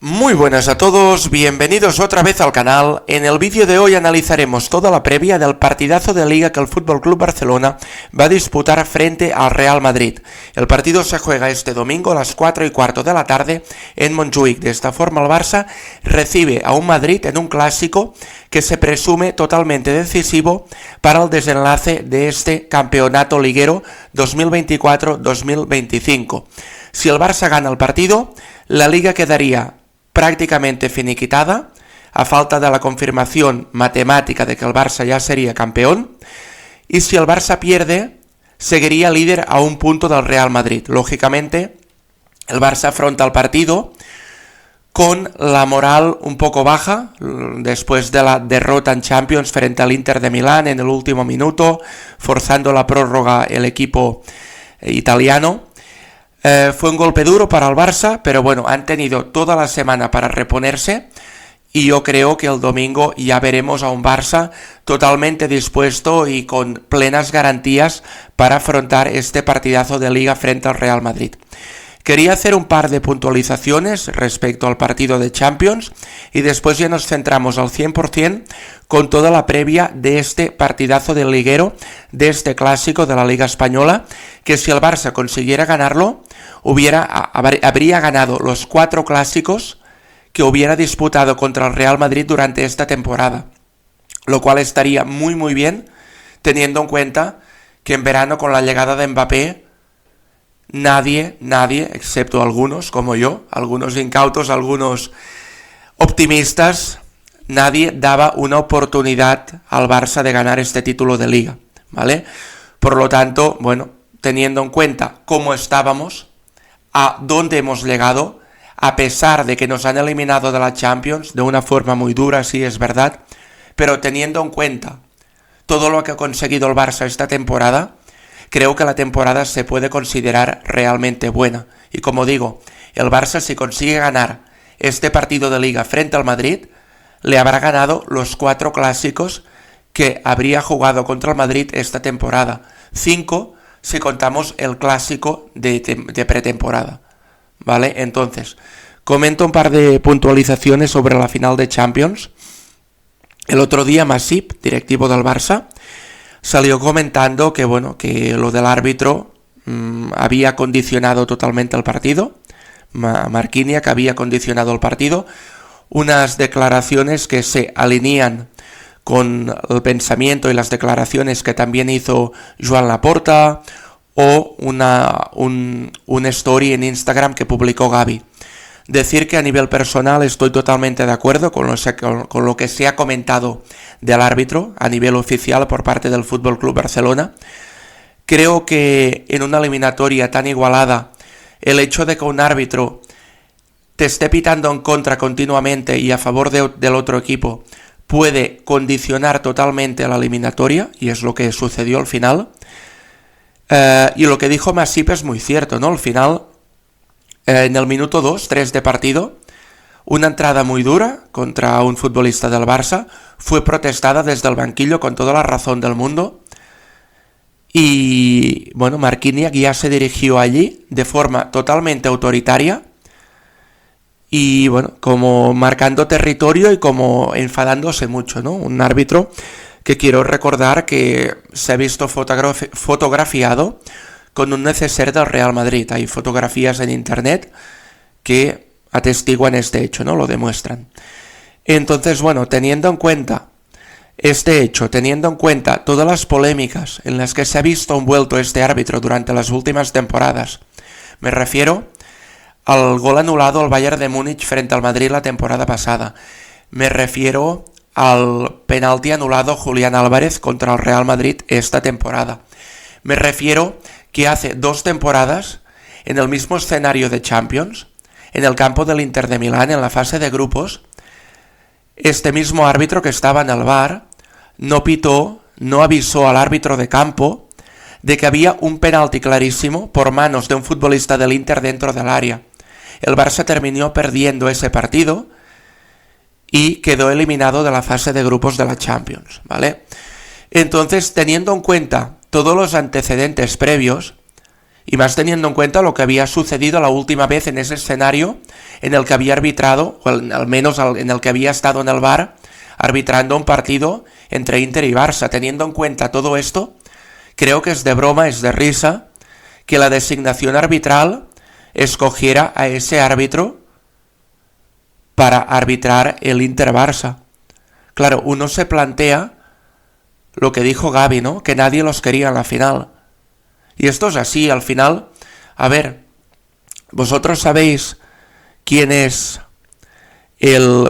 Muy buenas a todos, bienvenidos otra vez al canal. En el vídeo de hoy analizaremos toda la previa del partidazo de liga que el FC Barcelona va a disputar frente al Real Madrid. El partido se juega este domingo a las 4:15 de la tarde en Montjuïc. De esta forma el Barça recibe a un Madrid en un clásico que se presume totalmente decisivo para el desenlace de este campeonato liguero 2024-2025. Si el Barça gana el partido, la liga quedaría prácticamente finiquitada, a falta de la confirmación matemática de que el Barça ya sería campeón, y si el Barça pierde, seguiría líder a un punto del Real Madrid. Lógicamente, el Barça afronta el partido con la moral un poco baja, después de la derrota en Champions frente al Inter de Milán en el último minuto, forzando la prórroga el equipo italiano. Fue un golpe duro para el Barça, pero bueno, han tenido toda la semana para reponerse y yo creo que el domingo ya veremos a un Barça totalmente dispuesto y con plenas garantías para afrontar este partidazo de liga frente al Real Madrid. Quería hacer un par de puntualizaciones respecto al partido de Champions y después ya nos centramos al 100% con toda la previa de este partidazo del liguero, de este clásico de la Liga Española, que si el Barça consiguiera ganarlo, habría ganado los 4 clásicos que hubiera disputado contra el Real Madrid durante esta temporada, lo cual estaría muy bien, teniendo en cuenta que en verano con la llegada de Mbappé, nadie, excepto algunos como yo, algunos incautos, algunos optimistas, nadie daba una oportunidad al Barça de ganar este título de liga, ¿vale? Por lo tanto, bueno, teniendo en cuenta cómo estábamos, a dónde hemos llegado, a pesar de que nos han eliminado de la Champions de una forma muy dura, sí es verdad, pero teniendo en cuenta todo lo que ha conseguido el Barça esta temporada, creo que la temporada se puede considerar realmente buena. Y como digo, el Barça, si consigue ganar este partido de liga frente al Madrid, le habrá ganado los 4 clásicos que habría jugado contra el Madrid esta temporada. 5 si contamos el clásico de pretemporada, ¿vale? Entonces, comento un par de puntualizaciones sobre la final de Champions. El otro día Masip, directivo del Barça, salió comentando que lo del árbitro había condicionado totalmente el partido, Marquinhos, que había condicionado el partido, unas declaraciones que se alinean con el pensamiento y las declaraciones que también hizo Joan Laporta o un story en Instagram que publicó Gavi. Decir que a nivel personal estoy totalmente de acuerdo con lo que se ha comentado del árbitro a nivel oficial por parte del FC Barcelona. Creo que en una eliminatoria tan igualada, el hecho de que un árbitro te esté pitando en contra continuamente y a favor del otro equipo puede condicionar totalmente la eliminatoria, y es lo que sucedió al final. Y lo que dijo Masip es muy cierto, ¿no? Al final, en el minuto 2-3 de partido, una entrada muy dura contra un futbolista del Barça fue protestada desde el banquillo con toda la razón del mundo. Y bueno, Marquinhos ya se dirigió allí de forma totalmente autoritaria y bueno, como marcando territorio y como enfadándose mucho, ¿no? Un árbitro que quiero recordar que se ha visto fotografiado con un neceser del Real Madrid. Hay fotografías en internet que atestiguan este hecho, ¿no? Lo demuestran. Entonces, bueno, teniendo en cuenta este hecho, teniendo en cuenta todas las polémicas en las que se ha visto envuelto este árbitro durante las últimas temporadas, me refiero al gol anulado al Bayern de Múnich frente al Madrid la temporada pasada, me refiero al penalti anulado a Julián Álvarez contra el Real Madrid esta temporada, me refiero que hace 2 temporadas, en el mismo escenario de Champions, en el campo del Inter de Milán, en la fase de grupos, este mismo árbitro que estaba en el VAR no avisó al árbitro de campo de que había un penalti clarísimo por manos de un futbolista del Inter dentro del área. El Barça terminó perdiendo ese partido y quedó eliminado de la fase de grupos de la Champions, ¿vale? Entonces, teniendo en cuenta todos los antecedentes previos, Y más teniendo en cuenta lo que había sucedido la última vez en ese escenario en el que había arbitrado, o al menos en el que había estado en el VAR, arbitrando un partido entre Inter y Barça. Teniendo en cuenta todo esto, creo que es de broma, es de risa, que la designación arbitral escogiera a ese árbitro para arbitrar el Inter-Barça. Claro, uno se plantea lo que dijo Gavi, ¿no? Que nadie los quería en la final. Y esto es así, al final. A ver, vosotros sabéis quién es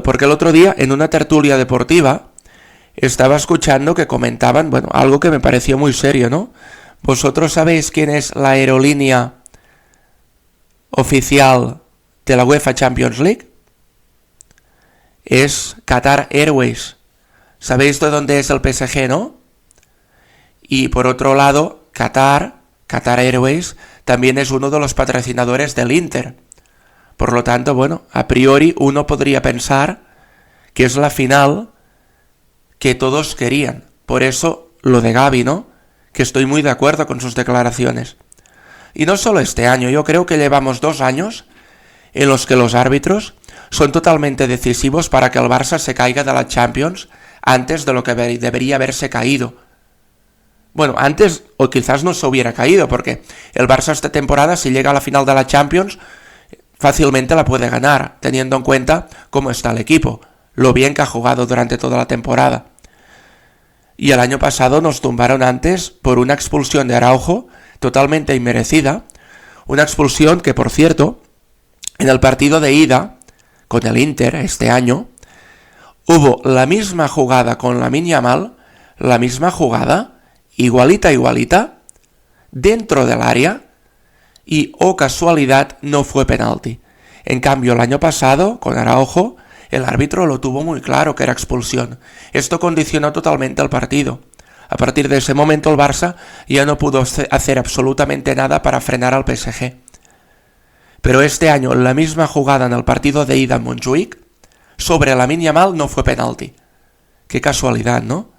porque el otro día en una tertulia deportiva estaba escuchando que comentaban, bueno, algo que me pareció muy serio, ¿no? ¿Vosotros sabéis quién es la aerolínea oficial de la UEFA Champions League? Es Qatar Airways. ¿Sabéis de dónde es el PSG, no? Y por otro lado, Qatar Airways también es uno de los patrocinadores del Inter. Por lo tanto, bueno, a priori uno podría pensar que es la final que todos querían. Por eso lo de Gavi, ¿no? Que estoy muy de acuerdo con sus declaraciones. Y no solo este año, yo creo que llevamos 2 años en los que los árbitros son totalmente decisivos para que el Barça se caiga de la Champions antes de lo que debería haberse caído. Bueno, antes o quizás no se hubiera caído, porque el Barça esta temporada, si llega a la final de la Champions, fácilmente la puede ganar, teniendo en cuenta cómo está el equipo, lo bien que ha jugado durante toda la temporada. Y el año pasado nos tumbaron antes por una expulsión de Araujo totalmente inmerecida, una expulsión que, por cierto, en el partido de ida con el Inter este año, hubo la misma jugada con Lamine Yamal, la misma jugada, igualita, dentro del área, y, oh casualidad, no fue penalti. En cambio, el año pasado, con Araujo, el árbitro lo tuvo muy claro que era expulsión. Esto condicionó totalmente el partido. A partir de ese momento el Barça ya no pudo hacer absolutamente nada para frenar al PSG. Pero este año, la misma jugada en el partido de ida en Montjuïc, sobre Lamine Yamal no fue penalti. Qué casualidad, ¿no?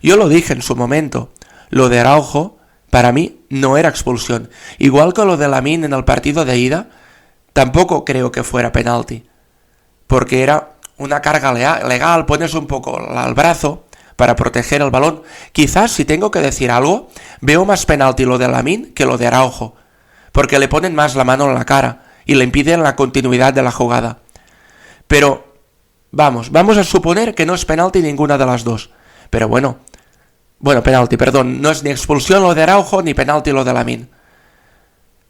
Yo lo dije en su momento, lo de Araujo para mí no era expulsión. Igual que lo de Lamine en el partido de ida, tampoco creo que fuera penalti. Porque era una carga legal, pones un poco al brazo para proteger el balón. Quizás, si tengo que decir algo, veo más penalti lo de Lamine que lo de Araujo. Porque le ponen más la mano en la cara y le impiden la continuidad de la jugada. Pero vamos a suponer que no es penalti ninguna de las dos. Pero bueno, penalti, perdón, no es ni expulsión lo de Araujo ni penalti lo de Lamine.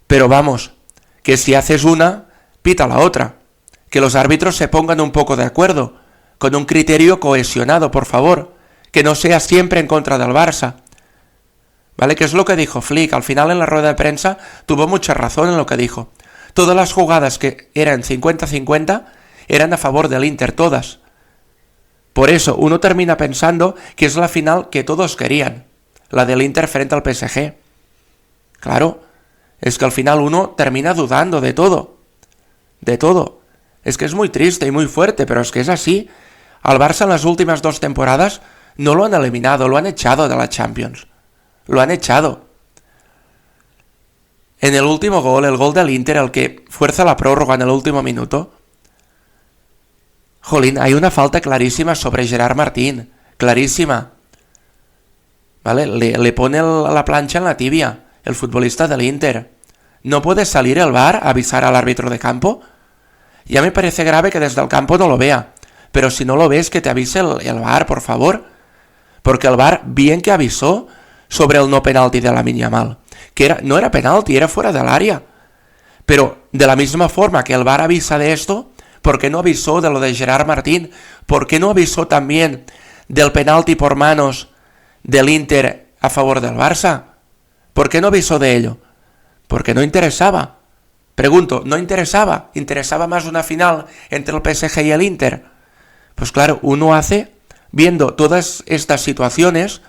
Pero vamos, que si haces una, pita la otra. Que los árbitros se pongan un poco de acuerdo, con un criterio cohesionado, por favor, que no sea siempre en contra del Barça. ¿Vale? Que es lo que dijo Flick, al final en la rueda de prensa tuvo mucha razón en lo que dijo. Todas las jugadas que eran 50-50 eran a favor del Inter, todas. Por eso uno termina pensando que es la final que todos querían, la del Inter frente al PSG. Claro, es que al final uno termina dudando de todo. De todo. Es que es muy triste y muy fuerte, pero es que es así. Al Barça en las últimas 2 temporadas no lo han eliminado, lo han echado de la Champions. Lo han echado. En el último gol, el gol del Inter, el que fuerza la prórroga en el último minuto, jolín, hay una falta clarísima sobre Gerard Martín. Clarísima. ¿Vale? Le pone la plancha en la tibia, el futbolista del Inter. ¿No puede salir el VAR a avisar al árbitro de campo? Ya me parece grave que desde el campo no lo vea. Pero si no lo ves, que te avise el VAR, por favor. Porque el VAR bien que avisó sobre el no penalti de Lamine Yamal. Que no era penalti, era fuera del área. Pero de la misma forma que el VAR avisa de esto, ¿por qué no avisó de lo de Gerard Martín? ¿Por qué no avisó también del penalti por manos del Inter a favor del Barça? ¿Por qué no avisó de ello? Porque no interesaba. Pregunto, ¿no interesaba? ¿Interesaba más una final entre el PSG y el Inter? Pues claro, uno viendo todas estas situaciones,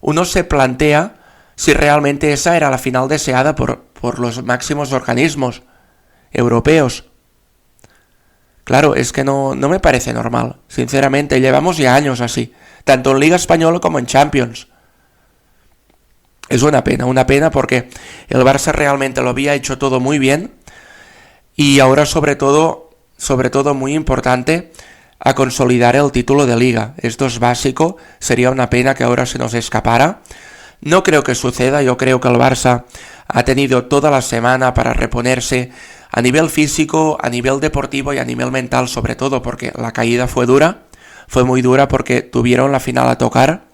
uno se plantea si realmente esa era la final deseada por los máximos organismos europeos. Claro, es que no me parece normal. Sinceramente, llevamos ya años así, tanto en Liga Española como en Champions. Es una pena porque el Barça realmente lo había hecho todo muy bien y ahora sobre todo muy importante, a consolidar el título de Liga. Esto es básico, sería una pena que ahora se nos escapara. No creo que suceda, yo creo que el Barça ha tenido toda la semana para reponerse a nivel físico, a nivel deportivo y a nivel mental sobre todo, porque la caída fue muy dura porque tuvieron la final a tocar.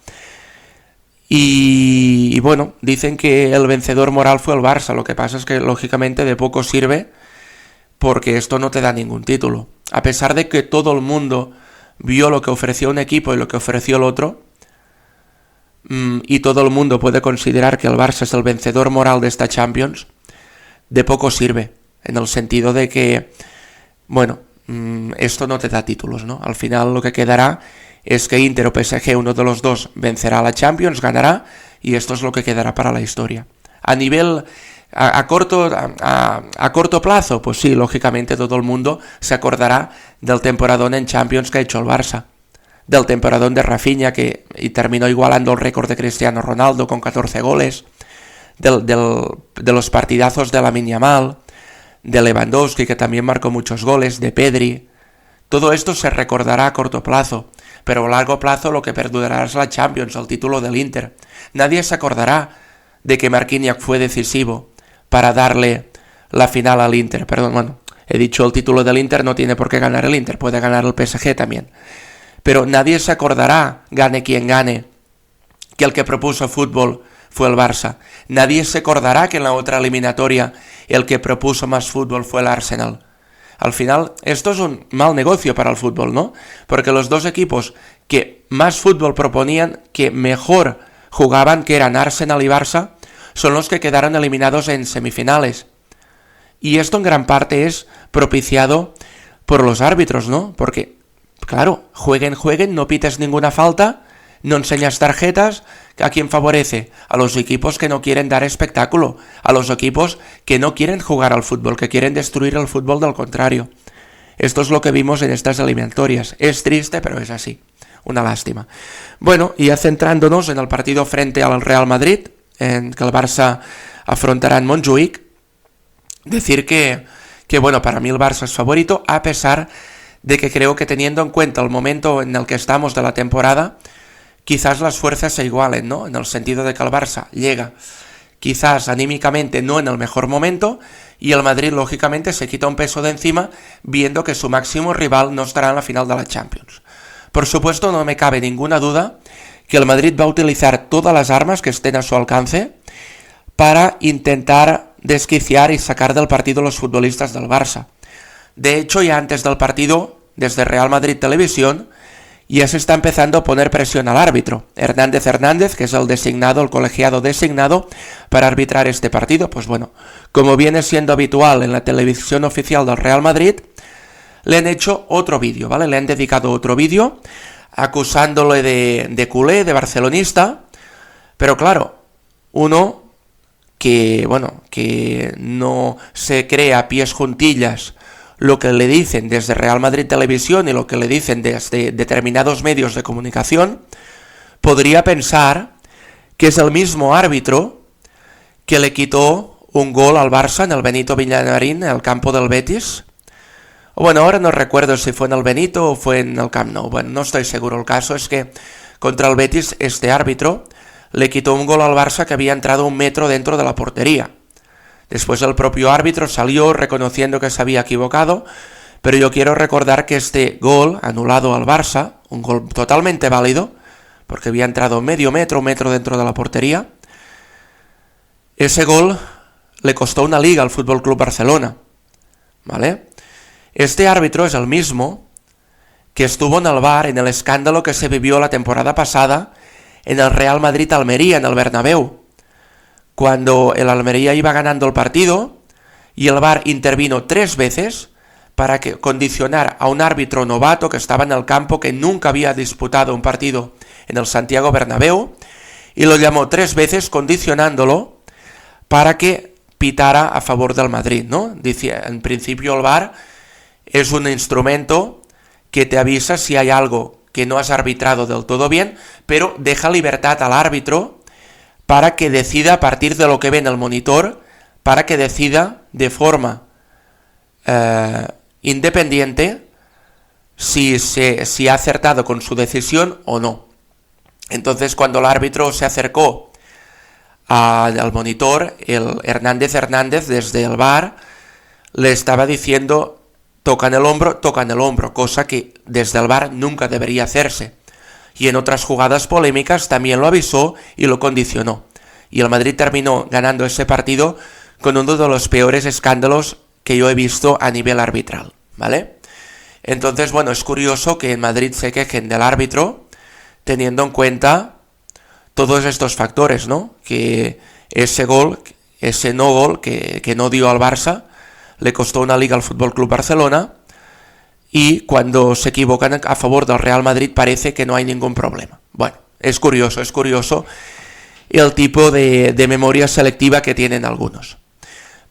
Y bueno, dicen que el vencedor moral fue el Barça, lo que pasa es que lógicamente de poco sirve porque esto no te da ningún título. A pesar de que todo el mundo vio lo que ofreció un equipo y lo que ofreció el otro, y todo el mundo puede considerar que el Barça es el vencedor moral de esta Champions, de poco sirve, en el sentido de que, bueno, esto no te da títulos, ¿no? Al final lo que quedará es que Inter o PSG, uno de los dos, vencerá a la Champions, ganará, y esto es lo que quedará para la historia. A corto plazo, pues sí, lógicamente todo el mundo se acordará del temporadón en Champions que ha hecho el Barça, del temporadón de Rafinha y terminó igualando el récord de Cristiano Ronaldo con 14 goles, de los partidazos de Lamine Yamal, de Lewandowski, que también marcó muchos goles, de Pedri. Todo esto se recordará a corto plazo, pero a largo plazo lo que perdurará es la Champions, el título del Inter. Nadie se acordará de que Marquinhos fue decisivo para darle la final al Inter. Perdón, bueno, he dicho el título del Inter, no tiene por qué ganar el Inter, puede ganar el PSG también. Pero nadie se acordará, gane quien gane, que el que propuso fútbol fue el Barça. Nadie se acordará que en la otra eliminatoria el que propuso más fútbol fue el Arsenal. Al final, esto es un mal negocio para el fútbol, ¿no? Porque los dos equipos que más fútbol proponían, que mejor jugaban, que eran Arsenal y Barça, son los que quedaron eliminados en semifinales. Y esto en gran parte es propiciado por los árbitros, ¿no? Porque, claro, jueguen, no pites ninguna falta, no enseñas tarjetas. ¿A quién favorece? A los equipos que no quieren dar espectáculo, a los equipos que no quieren jugar al fútbol, que quieren destruir el fútbol del contrario. Esto es lo que vimos en estas eliminatorias. Es triste, pero es así. Una lástima. Bueno, y ya centrándonos en el partido frente al Real Madrid, en que el Barça afrontará en Montjuïc, decir que bueno, para mí el Barça es favorito, a pesar de que creo que teniendo en cuenta el momento en el que estamos de la temporada, quizás las fuerzas se igualen, ¿no? En el sentido de que el Barça llega quizás anímicamente no en el mejor momento y el Madrid lógicamente se quita un peso de encima viendo que su máximo rival no estará en la final de la Champions. Por supuesto, no me cabe ninguna duda que el Madrid va a utilizar todas las armas que estén a su alcance para intentar desquiciar y sacar del partido a los futbolistas del Barça. De hecho, ya antes del partido, desde Real Madrid Televisión, ya se está empezando a poner presión al árbitro. Hernández, que es el colegiado designado para arbitrar este partido, pues bueno, como viene siendo habitual en la televisión oficial del Real Madrid, le han hecho otro vídeo, ¿vale? Le han dedicado otro vídeo acusándole de culé, de barcelonista, pero claro, uno que no se cree a pies juntillas lo que le dicen desde Real Madrid Televisión y lo que le dicen desde determinados medios de comunicación, podría pensar que es el mismo árbitro que le quitó un gol al Barça en el Benito Villamarín, en el campo del Betis. Bueno, ahora no recuerdo si fue en el Benito o fue en el Camp Nou. Bueno, no estoy seguro. El caso es que contra el Betis este árbitro le quitó un gol al Barça que había entrado 1 metro dentro de la portería. Después el propio árbitro salió reconociendo que se había equivocado, pero yo quiero recordar que este gol anulado al Barça, un gol totalmente válido, porque había entrado medio metro, 1 metro dentro de la portería, ese gol le costó una liga al FC Barcelona, ¿vale? Este árbitro es el mismo que estuvo en el VAR en el escándalo que se vivió la temporada pasada en el Real Madrid-Almería, en el Bernabéu, cuando el Almería iba ganando el partido y el VAR intervino 3 veces para condicionar a un árbitro novato que estaba en el campo, que nunca había disputado un partido en el Santiago Bernabéu, y lo llamó 3 veces condicionándolo para que pitara a favor del Madrid, ¿no? Dice, en principio el VAR es un instrumento que te avisa si hay algo que no has arbitrado del todo bien, pero deja libertad al árbitro para que decida a partir de lo que ve en el monitor, para que decida de forma independiente si ha acertado con su decisión o no. Entonces, cuando el árbitro se acercó al monitor, el Hernández desde el VAR le estaba diciendo tocan el hombro, cosa que desde el VAR nunca debería hacerse. Y en otras jugadas polémicas también lo avisó y lo condicionó. Y el Madrid terminó ganando ese partido con uno de los peores escándalos que yo he visto a nivel arbitral, ¿vale? Entonces, bueno, es curioso que en Madrid se quejen del árbitro teniendo en cuenta todos estos factores, ¿no? Que ese no gol que no dio al Barça le costó una liga al Fútbol Club Barcelona, y cuando se equivocan a favor del Real Madrid parece que no hay ningún problema. Bueno, es curioso el tipo de memoria selectiva que tienen algunos.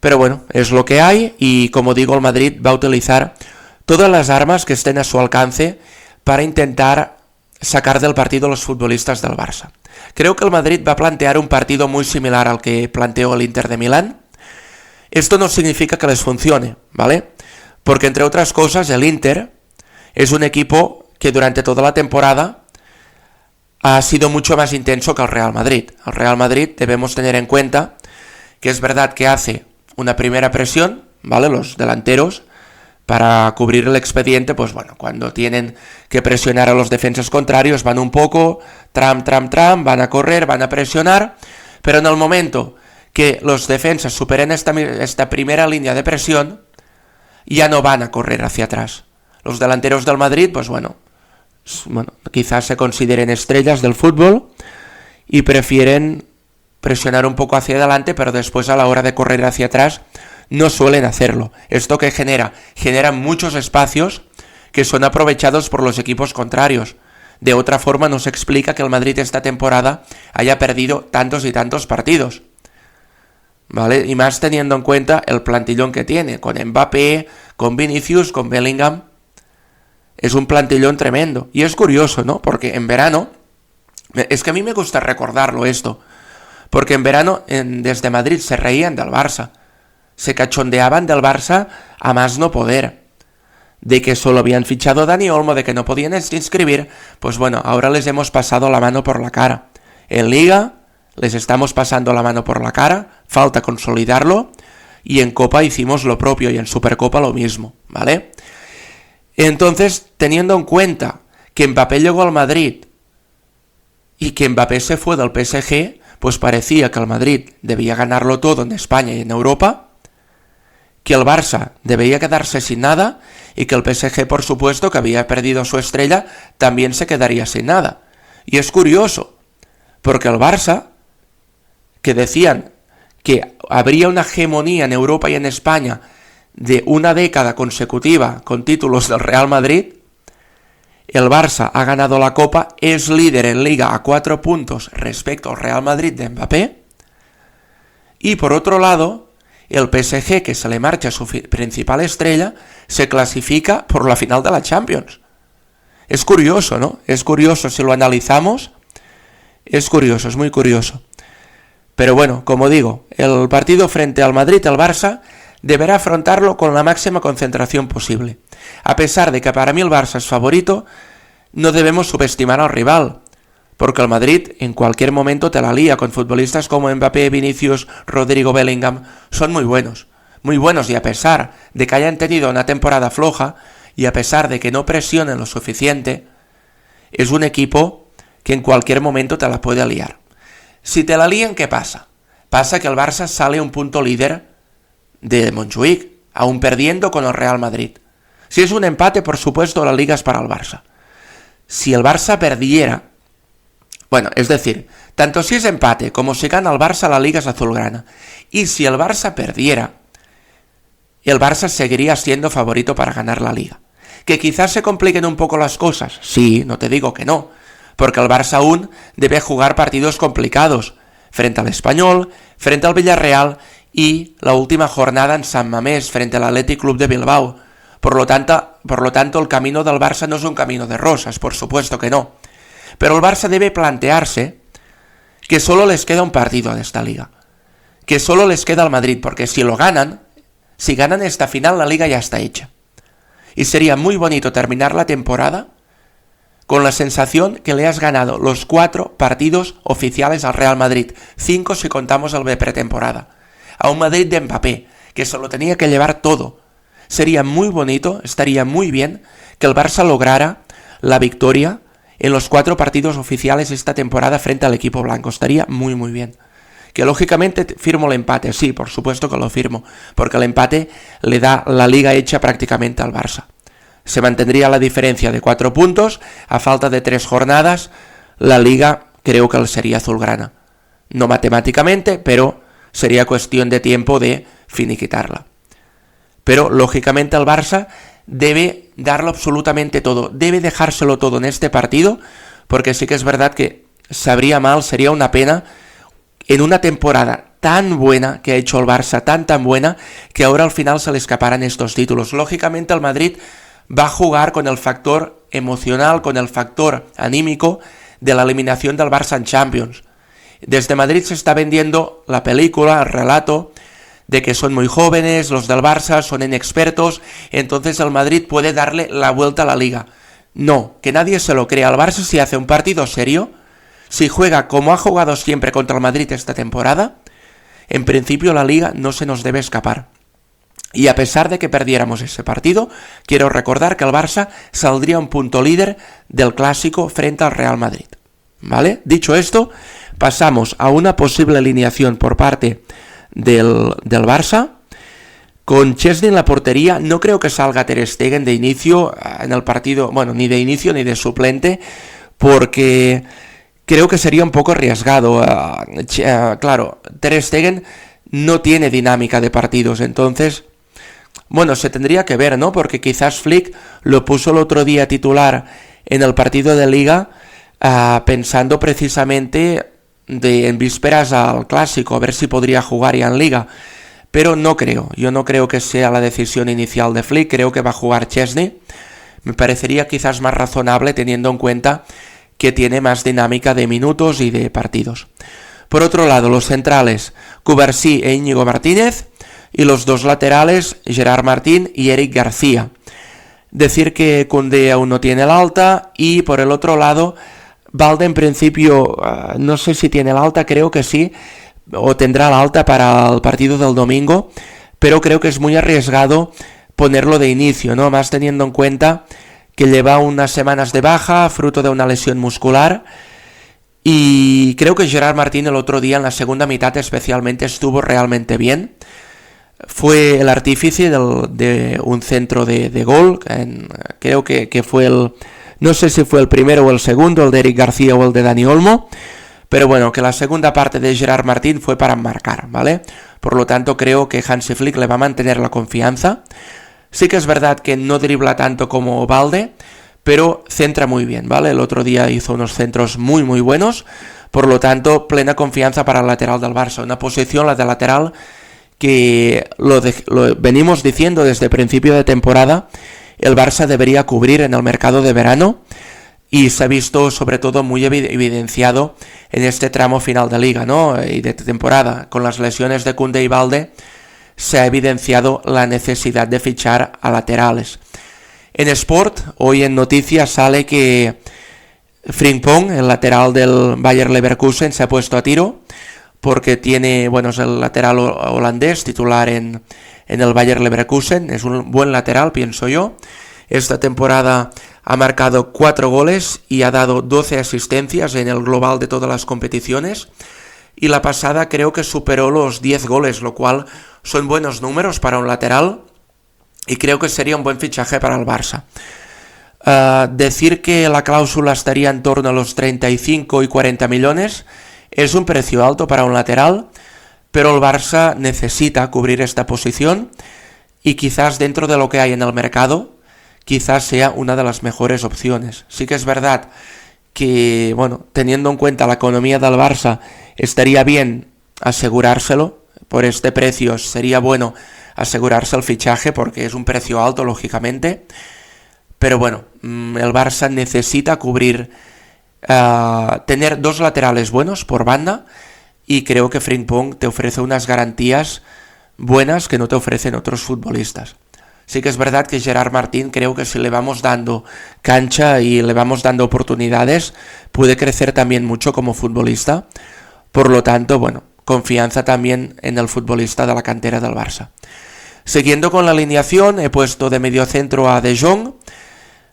Pero bueno, es lo que hay, y como digo, el Madrid va a utilizar todas las armas que estén a su alcance para intentar sacar del partido a los futbolistas del Barça. Creo que el Madrid va a plantear un partido muy similar al que planteó el Inter de Milán. Esto no significa que les funcione, ¿vale? Porque, entre otras cosas, el Inter es un equipo que durante toda la temporada ha sido mucho más intenso que el Real Madrid. El Real Madrid debemos tener en cuenta que es verdad que hace una primera presión, ¿vale? Los delanteros, para cubrir el expediente, pues bueno, cuando tienen que presionar a los defensas contrarios van un poco, tram, van a correr, van a presionar, pero en el momento que los defensas superen esta primera línea de presión, ya no van a correr hacia atrás. Los delanteros del Madrid, pues bueno, quizás se consideren estrellas del fútbol y prefieren presionar un poco hacia adelante, pero después a la hora de correr hacia atrás no suelen hacerlo. ¿Esto qué genera? Genera muchos espacios que son aprovechados por los equipos contrarios. De otra forma no se explica que el Madrid esta temporada haya perdido tantos y tantos partidos, ¿vale? Y más teniendo en cuenta el plantillón que tiene, con Mbappé, con Vinicius, con Bellingham. Es un plantillón tremendo. Y es curioso, ¿no? Porque en verano, es que a mí me gusta recordarlo esto, porque en verano desde Madrid se reían del Barça, se cachondeaban del Barça a más no poder, de que solo habían fichado a Dani Olmo, de que no podían inscribir. Pues bueno, ahora les hemos pasado la mano por la cara. En Liga les estamos pasando la mano por la cara, falta consolidarlo, y en Copa hicimos lo propio, y en Supercopa lo mismo, ¿vale? Entonces, teniendo en cuenta que Mbappé llegó al Madrid y que Mbappé se fue del PSG, pues parecía que el Madrid debía ganarlo todo en España y en Europa, que el Barça debía quedarse sin nada, y que el PSG, por supuesto, que había perdido su estrella, también se quedaría sin nada. Y es curioso, porque el Barça, que decían que habría una hegemonía en Europa y en España de una década consecutiva con títulos del Real Madrid, el Barça ha ganado la Copa, es líder en Liga a 4 puntos respecto al Real Madrid de Mbappé, y por otro lado, el PSG, que se le marcha su principal estrella, se clasifica por la final de la Champions. Es curioso, ¿no? Es curioso si lo analizamos, es curioso, es muy curioso. Pero bueno, como digo, el partido frente al Madrid, el Barça, deberá afrontarlo con la máxima concentración posible. A pesar de que para mí el Barça es favorito, no debemos subestimar al rival, porque el Madrid en cualquier momento te la lía con futbolistas como Mbappé, Vinicius, Rodrigo, Bellingham. Son muy buenos, y a pesar de que hayan tenido una temporada floja, y a pesar de que no presionen lo suficiente, es un equipo que en cualquier momento te la puede liar. Si te la lían, ¿qué pasa? Pasa que el Barça sale un punto líder de Montjuïc, aún perdiendo con el Real Madrid. Si es un empate, por supuesto, la liga es para el Barça. Si el Barça perdiera, bueno, es decir, tanto si es empate como si gana el Barça, la liga es azulgrana. Y si el Barça perdiera, el Barça seguiría siendo favorito para ganar la liga. ¿Que quizás se compliquen un poco las cosas? Sí, no te digo que no, porque el Barça aún debe jugar partidos complicados, frente al Español, frente al Villarreal y la última jornada en San Mamés, frente al Athletic Club de Bilbao. Por lo tanto, el camino del Barça no es un camino de rosas, por supuesto que no. Pero el Barça debe plantearse que solo les queda un partido de esta liga, que solo les queda al Madrid, porque si ganan esta final, la liga ya está hecha. Y sería muy bonito terminar la temporada con la sensación que le has ganado los 4 partidos oficiales al Real Madrid, 5 si contamos el de pretemporada, a un Madrid de Mbappé, que se lo tenía que llevar todo. Sería muy bonito, estaría muy bien que el Barça lograra la victoria en los 4 partidos oficiales esta temporada frente al equipo blanco. Estaría muy muy bien. Que lógicamente firmo el empate, sí, por supuesto que lo firmo, porque el empate le da la liga hecha prácticamente al Barça. Se mantendría la diferencia de 4 puntos, a falta de 3 jornadas, la liga creo que sería azulgrana. No matemáticamente, pero sería cuestión de tiempo de finiquitarla. Pero lógicamente el Barça debe darlo absolutamente todo, debe dejárselo todo en este partido, porque sí que es verdad que sabría mal, sería una pena en una temporada tan buena que ha hecho el Barça, tan buena, que ahora al final se le escaparan estos títulos. Lógicamente el Madrid va a jugar con el factor emocional, con el factor anímico de la eliminación del Barça en Champions. Desde Madrid se está vendiendo la película, el relato de que son muy jóvenes, los del Barça son inexpertos, entonces el Madrid puede darle la vuelta a la liga. No, que nadie se lo crea. El Barça, si hace un partido serio, si juega como ha jugado siempre contra el Madrid esta temporada, en principio la liga no se nos debe escapar. Y a pesar de que perdiéramos ese partido, quiero recordar que el Barça saldría un punto líder del Clásico frente al Real Madrid. ¿Vale? Dicho esto, pasamos a una posible alineación por parte del Barça. Con Chesney en la portería, no creo que salga Ter Stegen de inicio en el partido, bueno, ni de inicio ni de suplente, porque creo que sería un poco arriesgado. Claro, Ter Stegen no tiene dinámica de partidos, entonces, bueno, se tendría que ver, ¿no? Porque quizás Flick lo puso el otro día titular en el partido de Liga, pensando precisamente en vísperas al Clásico, a ver si podría jugar ya en Liga. Pero yo no creo que sea la decisión inicial de Flick, creo que va a jugar Chesney. Me parecería quizás más razonable teniendo en cuenta que tiene más dinámica de minutos y de partidos. Por otro lado, los centrales, Cubarsí e Íñigo Martínez, y los 2 laterales, Gerard Martín y Eric García. Decir que Koundé aún no tiene el alta, y por el otro lado, Balde en principio, no sé si tiene el alta, creo que sí, o tendrá la alta para el partido del domingo, pero creo que es muy arriesgado ponerlo de inicio, ¿no? Más teniendo en cuenta que lleva unas semanas de baja, fruto de una lesión muscular, y creo que Gerard Martín el otro día en la segunda mitad especialmente estuvo realmente bien. Fue el artífice de un centro de gol, creo que fue no sé si fue el primero o el segundo, el de Eric García o el de Dani Olmo, pero bueno, que la segunda parte de Gerard Martín fue para marcar, ¿vale? Por lo tanto, creo que Hansi Flick le va a mantener la confianza. Sí que es verdad que no dribla tanto como Balde, pero centra muy bien, ¿vale? El otro día hizo unos centros muy muy buenos, por lo tanto, plena confianza para el lateral del Barça. Una posición, la de lateral, que lo venimos diciendo desde principio de temporada, el Barça debería cubrir en el mercado de verano, y se ha visto sobre todo muy evidenciado en este tramo final de liga, ¿no? Y de temporada. Con las lesiones de Koundé y Balde se ha evidenciado la necesidad de fichar a laterales. En Sport, hoy en noticias sale que Frimpong, el lateral del Bayer Leverkusen, se ha puesto a tiro porque es el lateral holandés titular en el Bayer Leverkusen. Es un buen lateral, pienso yo. Esta temporada ha marcado 4 goles y ha dado 12 asistencias en el global de todas las competiciones. Y la pasada creo que superó los 10 goles, lo cual son buenos números para un lateral. Y creo que sería un buen fichaje para el Barça. Decir que la cláusula estaría en torno a los 35 y 40 millones es un precio alto para un lateral, pero el Barça necesita cubrir esta posición y quizás dentro de lo que hay en el mercado, quizás sea una de las mejores opciones. Sí que es verdad que, teniendo en cuenta la economía del Barça, estaría bien asegurárselo. Por este precio sería bueno asegurarse el fichaje porque es un precio alto, lógicamente. Pero el Barça necesita cubrir tener dos laterales buenos por banda, y creo que Frimpong te ofrece unas garantías buenas que no te ofrecen otros futbolistas. Sí que es verdad que Gerard Martín, creo que si le vamos dando cancha y le vamos dando oportunidades, puede crecer también mucho como futbolista. Por lo tanto, bueno, confianza también en el futbolista de la cantera del Barça. Siguiendo con la alineación, he puesto de mediocentro a De Jong,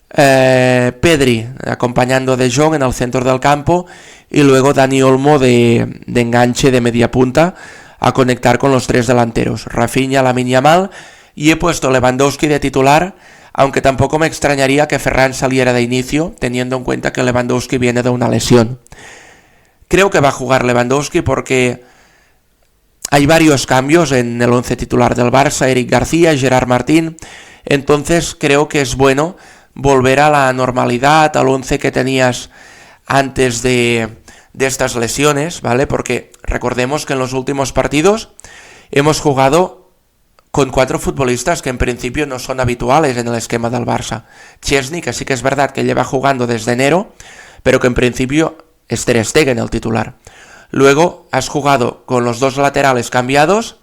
Pedri acompañando a De Jong en el centro del campo, y luego Dani Olmo de enganche de media punta a conectar con los tres delanteros, Rafinha, Lamine Yamal, y he puesto Lewandowski de titular, aunque tampoco me extrañaría que Ferran saliera de inicio, teniendo en cuenta que Lewandowski viene de una lesión. Creo que va a jugar Lewandowski porque hay varios cambios en el once titular del Barça, Eric García, Gerard Martín, entonces creo que es bueno volver a la normalidad, al once que tenías antes de estas lesiones, ¿vale? Porque recordemos que en los últimos partidos hemos jugado con 4 futbolistas que en principio no son habituales en el esquema del Barça. Chesney, que sí que es verdad que lleva jugando desde enero, pero que en principio es Ter Stegen el titular. Luego has jugado con los 2 laterales cambiados,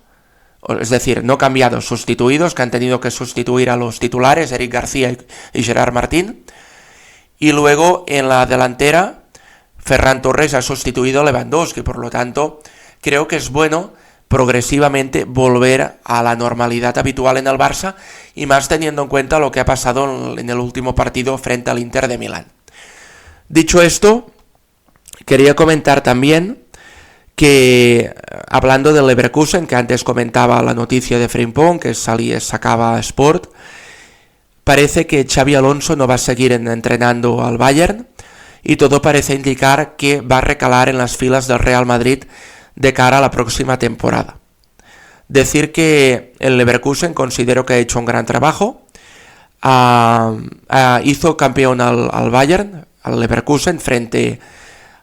es decir, no cambiados, sustituidos, que han tenido que sustituir a los titulares, Eric García y Gerard Martín. Y luego en la delantera, Ferran Torres ha sustituido a Lewandowski, por lo tanto, creo que es bueno progresivamente volver a la normalidad habitual en el Barça, y más teniendo en cuenta lo que ha pasado en el último partido frente al Inter de Milán. Dicho esto, quería comentar también que, hablando del Leverkusen, que antes comentaba la noticia de Frimpong, que sacaba Sport, parece que Xabi Alonso no va a seguir entrenando al Bayern, y todo parece indicar que va a recalar en las filas del Real Madrid de cara a la próxima temporada. Decir que el Leverkusen considero que ha hecho un gran trabajo, hizo campeón al Bayern, al Leverkusen, frente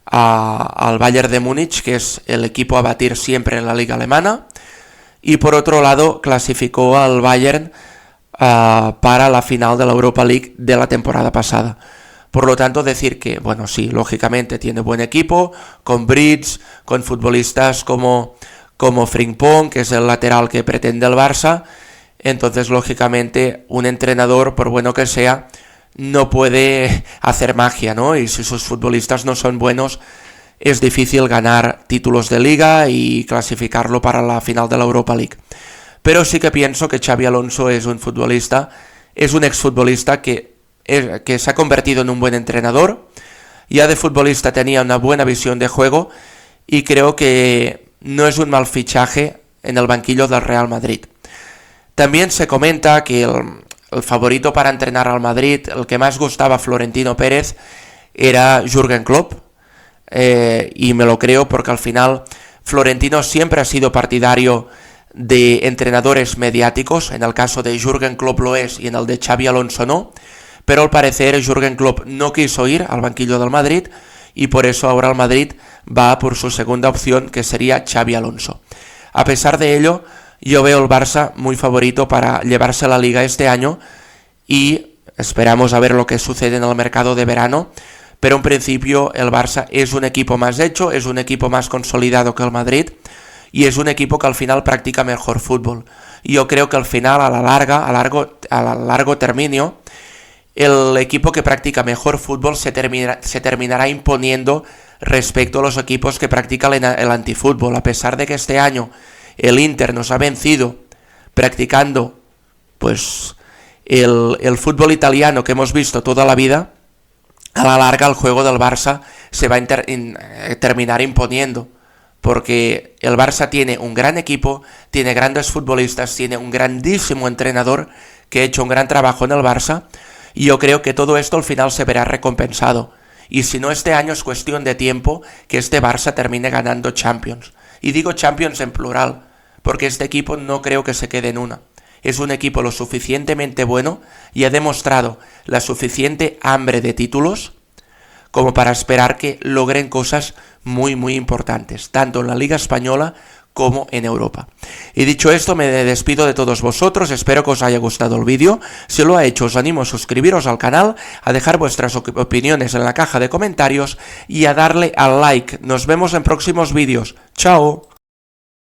al Bayern de Múnich, que es el equipo a batir siempre en la liga alemana, y por otro lado clasificó al Bayern para la final de la Europa League de la temporada pasada. Por lo tanto, decir que, bueno, sí, lógicamente tiene buen equipo, con Brits, con futbolistas como Frimpong, que es el lateral que pretende el Barça. Entonces, lógicamente, un entrenador, por bueno que sea, no puede hacer magia, ¿no? Y si sus futbolistas no son buenos, es difícil ganar títulos de liga y clasificarlo para la final de la Europa League. Pero sí que pienso que Xabi Alonso es un exfutbolista que se ha convertido en un buen entrenador. Ya de futbolista tenía una buena visión de juego, y creo que no es un mal fichaje en el banquillo del Real Madrid. También se comenta que el favorito para entrenar al Madrid, el que más gustaba a Florentino Pérez, era Jürgen Klopp, y me lo creo porque al final Florentino siempre ha sido partidario de entrenadores mediáticos. En el caso de Jürgen Klopp lo es, y en el de Xabi Alonso no. Pero al parecer Jürgen Klopp no quiso ir al banquillo del Madrid, y por eso ahora el Madrid va por su segunda opción, que sería Xabi Alonso. A pesar de ello, yo veo el Barça muy favorito para llevarse la Liga este año, y esperamos a ver lo que sucede en el mercado de verano, pero en principio el Barça es un equipo más hecho, es un equipo más consolidado que el Madrid, y es un equipo que al final practica mejor fútbol. Y yo creo que al final, a largo término, el equipo que practica mejor fútbol se terminará imponiendo respecto a los equipos que practican el antifútbol. A pesar de que este año el Inter nos ha vencido practicando pues el fútbol italiano que hemos visto toda la vida, a la larga el juego del Barça se va a terminar imponiendo, porque el Barça tiene un gran equipo, tiene grandes futbolistas, tiene un grandísimo entrenador que ha hecho un gran trabajo en el Barça. Y yo creo que todo esto al final se verá recompensado. Y si no este año, es cuestión de tiempo que este Barça termine ganando Champions. Y digo Champions en plural, porque este equipo no creo que se quede en una. Es un equipo lo suficientemente bueno y ha demostrado la suficiente hambre de títulos como para esperar que logren cosas muy muy importantes, tanto en la Liga Española como en Europa. Y dicho esto, me despido de todos vosotros, espero que os haya gustado el vídeo. Si lo ha hecho, os animo a suscribiros al canal, a dejar vuestras opiniones en la caja de comentarios y a darle al like. Nos vemos en próximos vídeos. ¡Chao!